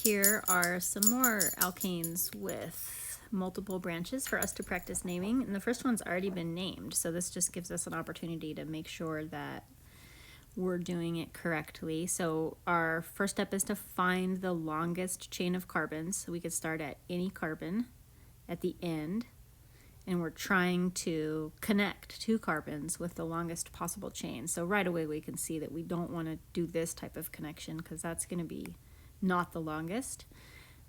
here are some more alkanes with multiple branches for us to practice naming. And the first one's already been named, so this just gives us an opportunity to make sure that we're doing it correctly. So our first step is to find the longest chain of carbons. So we could start at any carbon at the end, and we're trying to connect two carbons with the longest possible chain. So right away we can see that we don't want to do this type of connection because that's going to be not the longest.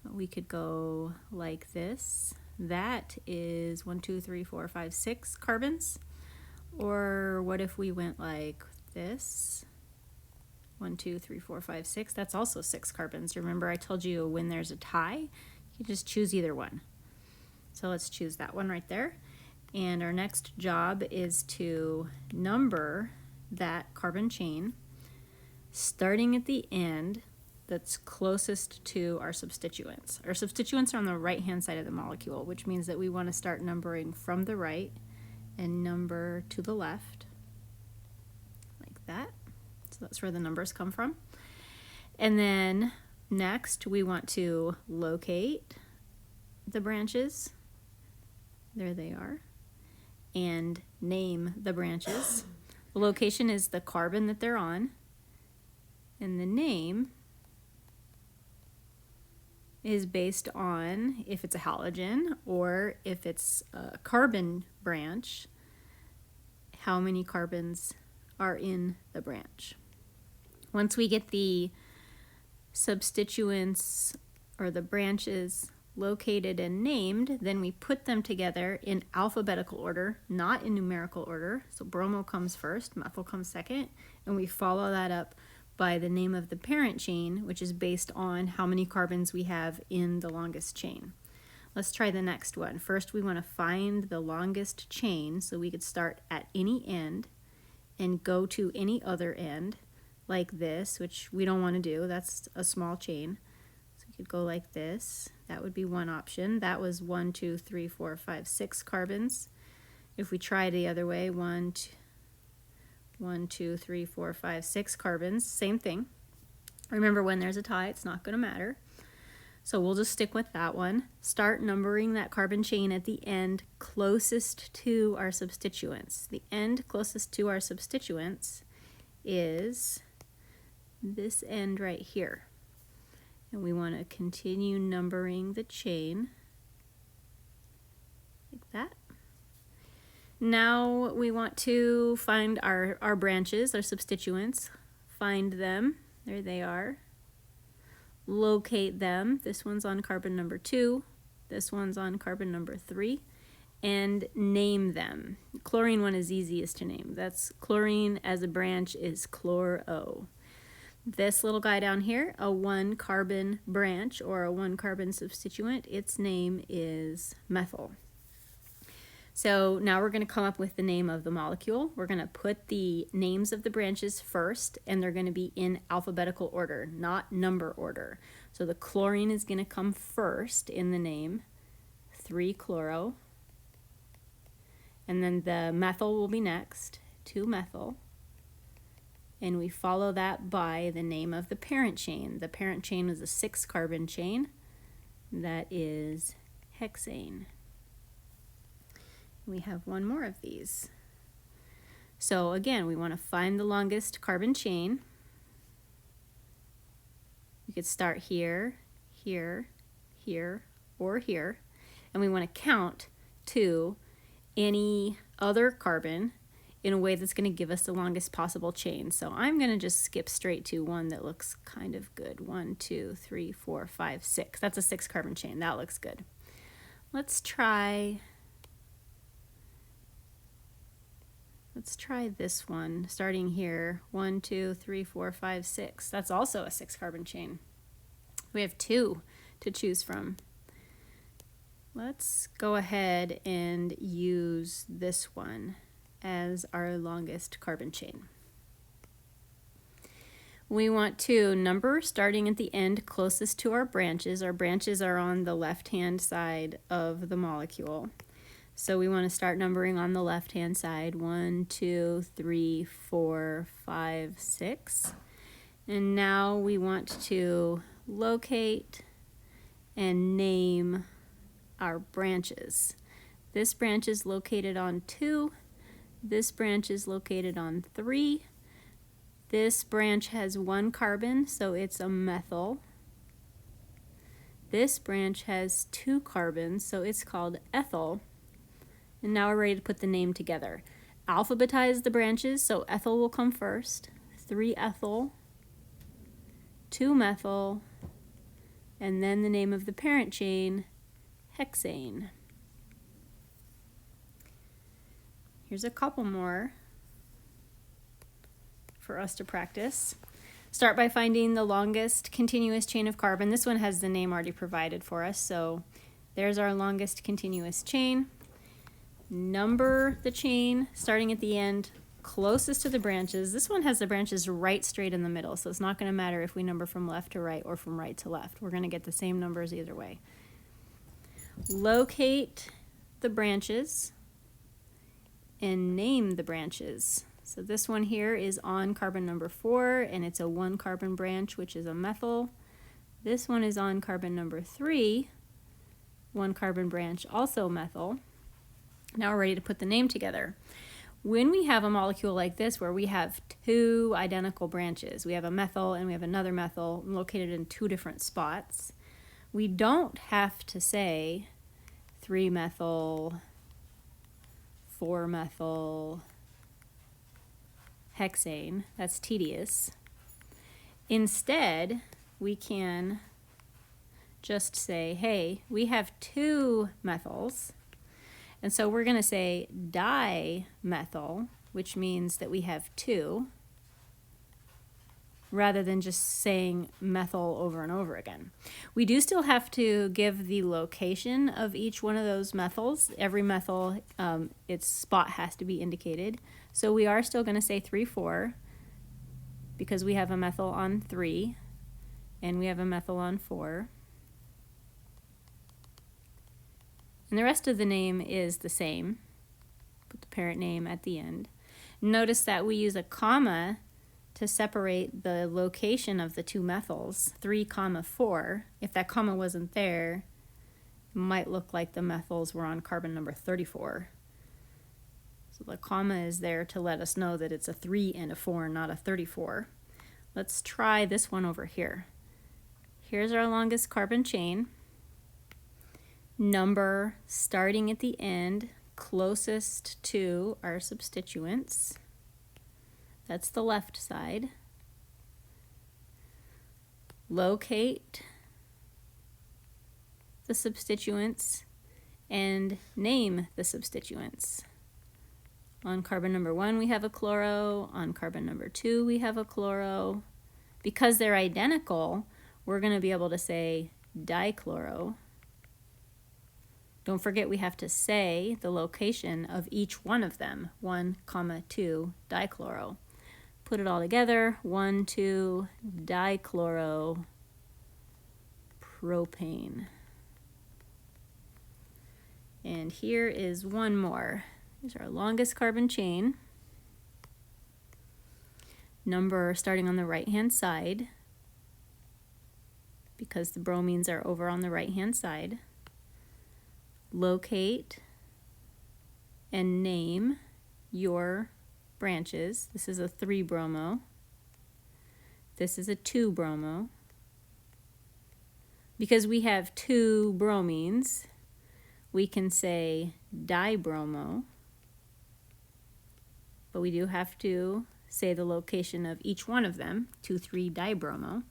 We could go like this. That is 1, 2, 3, 4, 5, 6 carbons. Or what if we went like this? 1, 2, 3, 4, 5, 6. That's also 6 carbons. Remember I told you when there's a tie, you just choose either one. So let's choose that one right there. And our next job is to number that carbon chain starting at the end that's closest to our substituents. Our substituents are on the right-hand side of the molecule, which means that we want to start numbering from the right and number to the left, like that. So that's where the numbers come from. And then next we want to locate the branches. There they are. And name the branches. The location is the carbon that they're on, and the name is based on if it's a halogen or if it's a carbon branch, how many carbons are in the branch. Once we get the substituents or the branches located and named, then we put them together in alphabetical order, not in numerical order. So bromo comes first, methyl comes second, and we follow that up by the name of the parent chain, which is based on how many carbons we have in the longest chain. Let's try the next one. First, we want to find the longest chain, so we could start at any end and go to any other end, like this, which we don't want to do. That's a small chain. So we could go like this. That would be one option. That was 1, 2, 3, 4, 5, 6 carbons. If we try the other way, 1, 2, 3, 4, 5, 6 carbons, same thing. Remember, when there's a tie, it's not going to matter. So we'll just stick with that one. Start numbering that carbon chain at the end closest to our substituents. The end closest to our substituents is this end right here. And we want to continue numbering the chain like that. Now we want to find our branches, our substituents, find them, there they are, locate them. This one's on carbon number 2, this one's on carbon number 3, and name them. Chlorine one is easiest to name. That's chlorine as a branch is chloro. This little guy down here, a 1 carbon branch or a 1 carbon substituent, its name is methyl. So now we're going to come up with the name of the molecule. We're going to put the names of the branches first, and they're going to be in alphabetical order, not number order. So the chlorine is going to come first in the name, 3-chloro. And then the methyl will be next, 2-methyl. And we follow that by the name of the parent chain. The parent chain is a 6-carbon chain. That is hexane. We have one more of these. So again, we want to find the longest carbon chain. We could start here, here, here, or here. And we want to count to any other carbon in a way that's going to give us the longest possible chain. So I'm going to just skip straight to one that looks kind of good. 1, 2, 3, 4, 5, 6. That's a 6-carbon chain. That looks good. Let's try this one, starting here. 1, 2, 3, 4, 5, 6. That's also a 6-carbon chain. We have 2 to choose from. Let's go ahead and use this one as our longest carbon chain. We want to number starting at the end closest to our branches. Our branches are on the left-hand side of the molecule. So we want to start numbering on the left-hand side. 1, 2, 3, 4, 5, 6. And now we want to locate and name our branches. This branch is located on 2. This branch is located on 3. This branch has 1 carbon, so it's a methyl. This branch has 2 carbons, so it's called ethyl. And now we're ready to put the name together. Alphabetize the branches, so ethyl will come first. 3-ethyl, 2-methyl, and then the name of the parent chain, hexane. Here's a couple more for us to practice. Start by finding the longest continuous chain of carbon. This one has the name already provided for us, so there's our longest continuous chain. Number the chain starting at the end closest to the branches. This one has the branches right straight in the middle, so it's not going to matter if we number from left to right or from right to left. We're going to get the same numbers either way. Locate the branches and name the branches. So this one here is on carbon number 4, and it's a 1 carbon branch, which is a methyl. This one is on carbon number 3, 1 carbon branch, also methyl. Now we're ready to put the name together. When we have a molecule like this where we have 2 identical branches, we have a methyl and we have another methyl located in 2 different spots, we don't have to say 3-methyl, 4-methyl, hexane. That's tedious. Instead, we can just say, hey, we have 2 methyls, and so we're going to say dimethyl, which means that we have 2, rather than just saying methyl over and over again. We do still have to give the location of each one of those methyls. Every methyl, its spot has to be indicated. So we are still going to say 3,4 because we have a methyl on 3 and we have a methyl on 4. And the rest of the name is the same. Put the parent name at the end. Notice that we use a comma to separate the location of the 2 methyls, 3, 4. If that comma wasn't there, it might look like the methyls were on carbon number 34. So the comma is there to let us know that it's a 3 and a 4, not a 34. Let's try this one over here. Here's our longest carbon chain. Number starting at the end, closest to our substituents. That's the left side. Locate the substituents and name the substituents. On carbon number 1 we have a chloro, on carbon number 2 we have a chloro. Because they're identical, we're going to be able to say dichloro. Don't forget we have to say the location of each one of them, 1, 2 dichloro. Put it all together, 1, 2 dichloro propane. And here is one more. Here's our longest carbon chain. Number starting on the right-hand side, because the bromines are over on the right-hand side. Locate and name your branches. This is a 3-bromo. This is a 2-bromo. Because we have 2 bromines, we can say dibromo, but we do have to say the location of each one of them, 2,3-dibromo.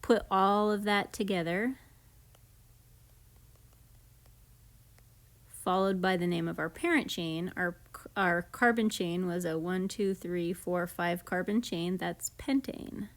Put all of that together, followed by the name of our parent chain. Our carbon chain was a 1, 2, 3, 4, 5 carbon chain. That's pentane.